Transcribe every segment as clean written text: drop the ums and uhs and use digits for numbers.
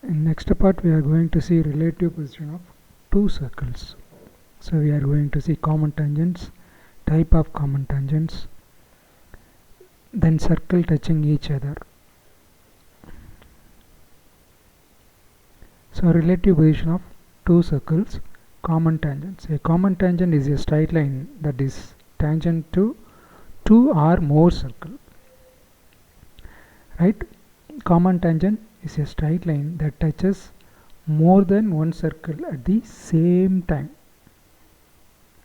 In next part we are going to see relative position of two circles. So we are going to see common tangents, type of common tangents, then circle touching each other. So relative position of two circles, common tangents. A common tangent is a straight line that is tangent to two or more circles. Right? Common tangent is a straight line that touches more than one circle at the same time.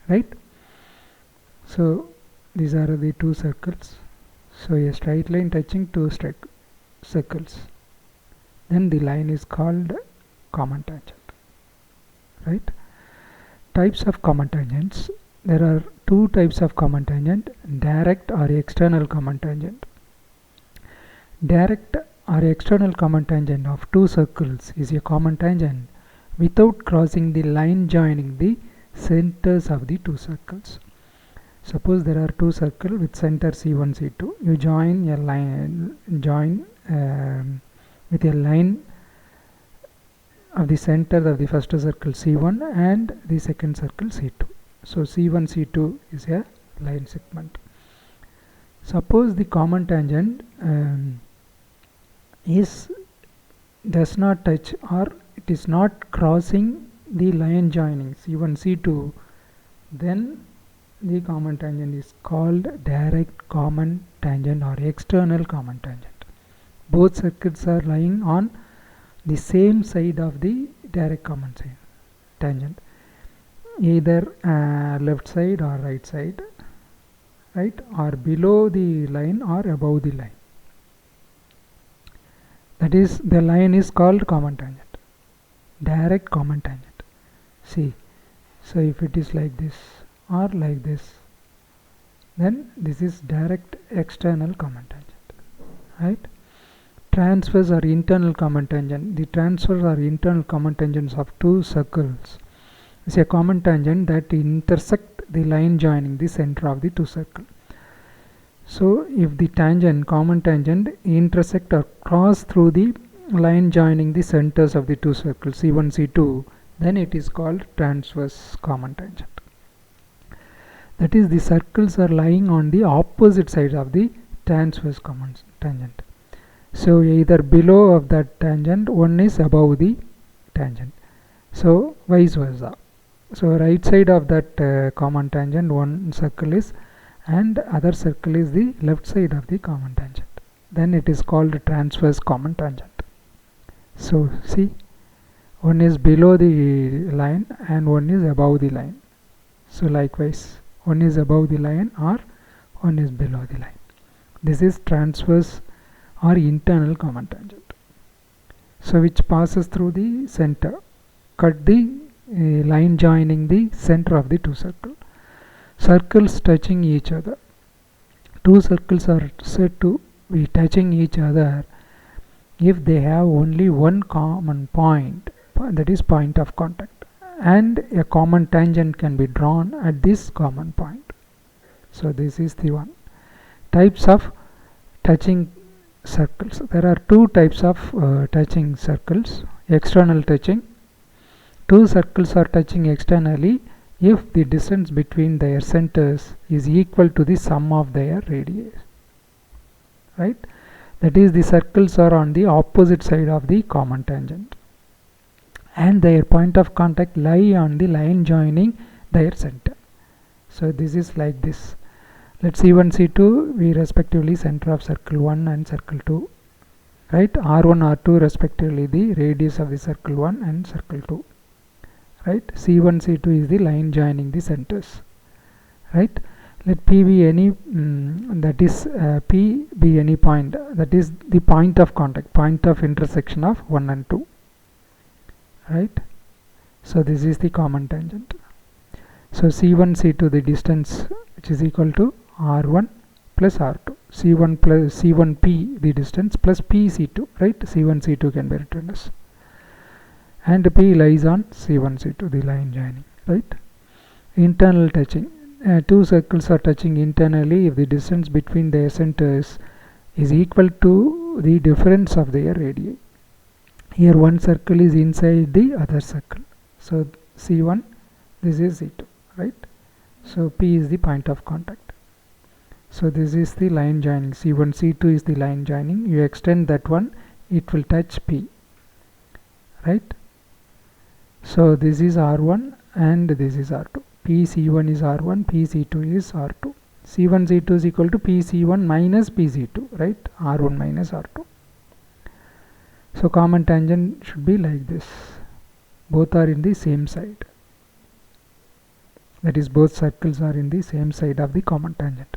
Right? So these are the two circles. So a straight line touching two circles. Then the line is called common tangent. Right? Types of common tangents. There are two types of common tangent: direct or external common tangent. Direct or external common tangent of two circles is a common tangent without crossing the line joining the centers of the two circles. Suppose there are two circles with center C1, C2. You join a line, with a line of the center of the first circle C1 and the second circle C2. So C1, C2 is a line segment. Suppose the common tangent does not touch, or it is not crossing the line joining C1, C2, then the common tangent is called direct common tangent or external common tangent. Both circuits are lying on the same side of the direct common tangent, either left side or right side, right, or below the line or above the line. That is, the line is called common tangent, direct common tangent. See, so if it is like this or like this, then this is direct external common tangent. Right? Transverse or internal common tangent. The transverse or internal common tangents of two circles is a common tangent that intersect the line joining the center of the two circles. So if the common tangent intersect or cross through the line joining the centers of the two circles C1, C2, then it is called transverse common tangent. That is, the circles are lying on the opposite sides of the transverse common tangent. So either below of that tangent, one is above the tangent. So vice versa. So right side of that common tangent, one circle is, and other circle is the left side of the common tangent. Then it is called transverse common tangent. So see, one is below the line and one is above the line. So likewise, one is above the line or one is below the line. This is transverse or internal common tangent. So which passes through the center, cut the line joining the center of the two circles. Circles touching each other. Two circles are said to be touching each other if they have only one common point, that is point of contact, and a common tangent can be drawn at this common point. So this is the one. Types of touching circles. There are two types of touching circles. External touching. Two circles are touching externally if the distance between their centers is equal to the sum of their radii. Right? That is, the circles are on the opposite side of the common tangent and their point of contact lie on the line joining their center. So this is like this. Let C1, C2 be respectively center of circle 1 and circle 2. Right? R1, R2 respectively the radius of the circle 1 and circle 2. Right? C1, C2 is the line joining the centers. Right? Let P be any, that is P be any point, that is the point of contact, point of intersection of 1 and 2. Right? So this is the common tangent. So C1, C2 the distance which is equal to R1 plus R2. C1 plus C1P the distance plus PC2. Right? C1, C2 can be written as. And P lies on C1, C2, the line joining. Right? Internal touching. Two circles are touching internally if the distance between their centers is equal to the difference of their radii. Here one circle is inside the other circle. So C1, this is C2, right? So P is the point of contact. So this is the line joining. C1, C2 is the line joining. You extend that one, it will touch P, right? So this is R1 and this is R2. PC1 is R1, PC2 is R2. C1, C2 is equal to PC1 minus PC2, right? R1 minus R2. So common tangent should be like this. Both are in the same side. That is, both circles are in the same side of the common tangent.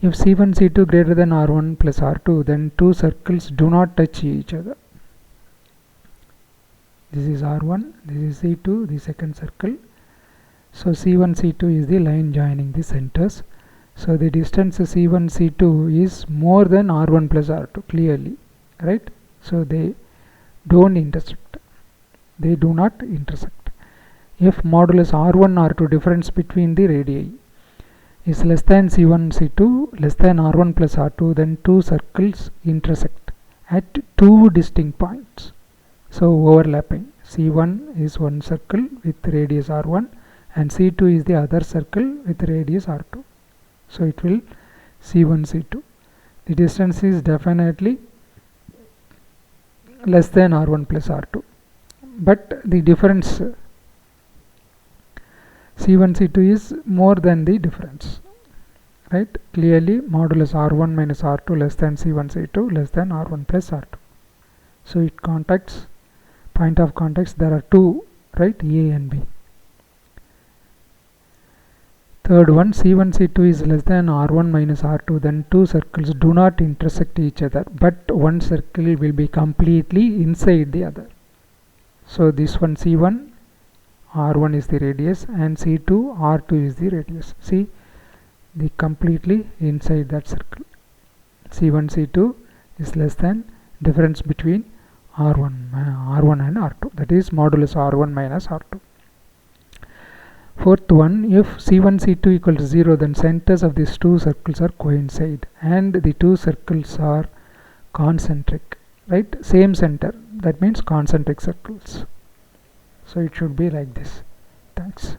If C1, C2 greater than R1 plus R2, then two circles do not touch each other. This is R1, this is C2, the second circle. So C1, C2 is the line joining the centers. So the distance C1, C2 is more than R1 plus R2, clearly, right? So they don't intersect. They do not intersect. If modulus R1, R2 difference between the radii is less than C1, C2, less than R1 plus R2, then two circles intersect at two distinct points. So overlapping. C1 is one circle with radius R1 and C2 is the other circle with radius R2. So it will C1, C2. The distance is definitely less than R1 plus R2. But the difference C1, C2 is more than the difference. Right? Clearly modulus R1 minus R2 less than C1, C2 less than R1 plus R2. So it contacts, point of contacts, there are two, right? A and B. Third one, C1, C2 is less than R1 minus R2, then two circles do not intersect each other, but one circle will be completely inside the other. So this one C1, R1 is the radius and C2, R2 is the radius. See, the completely inside that circle. C1, C2 is less than difference between R1 and R2, that is modulus R1 minus R2. Fourth one, if C1, C2 equal to 0, then centers of these two circles are coincide and the two circles are concentric, right? Same center, that means concentric circles. So it should be like this. Thanks.